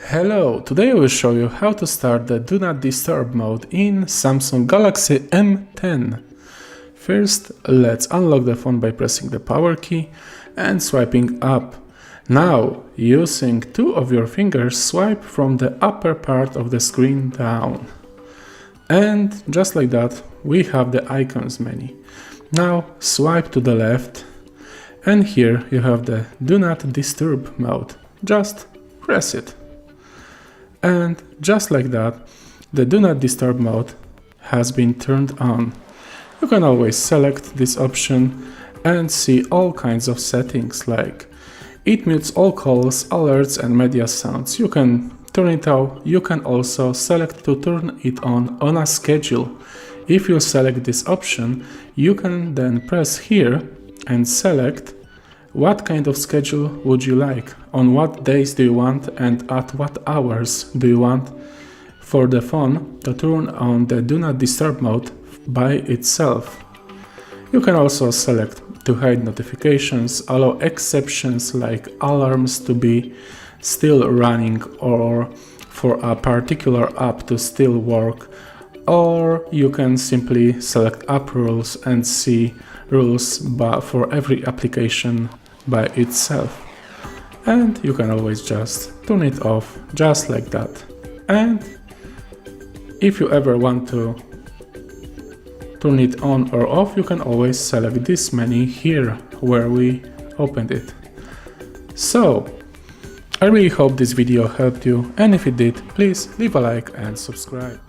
Hello, today I will show you how to start the Do Not Disturb mode in Samsung Galaxy M10. First, let's unlock the phone by pressing the power key and swiping up. Now, using two of your fingers, swipe from the upper part of the screen down. And just like that, we have the icons menu. Now, swipe to the left, and here you have the Do Not Disturb mode. Just press it. And just like that, the Do Not Disturb mode has been turned on. You can always select this option and see all kinds of settings, like it mutes all calls, alerts and media sounds. You can turn it off. You can also select to turn it on a schedule. If you select this option, you can then press here and select what kind of schedule would you like, on what days do you want and at what hours do you want for the phone to turn on the Do Not Disturb mode by itself. You can also select to hide notifications, allow exceptions like alarms to be still running or for a particular app to still work, or you can simply select app rules and see rules for every application by itself. And you can always just turn it off just like that. And if you ever want to turn it on or off, you can always select this menu here where we opened it. So I really hope this video helped you, and if it did, please leave a like and subscribe.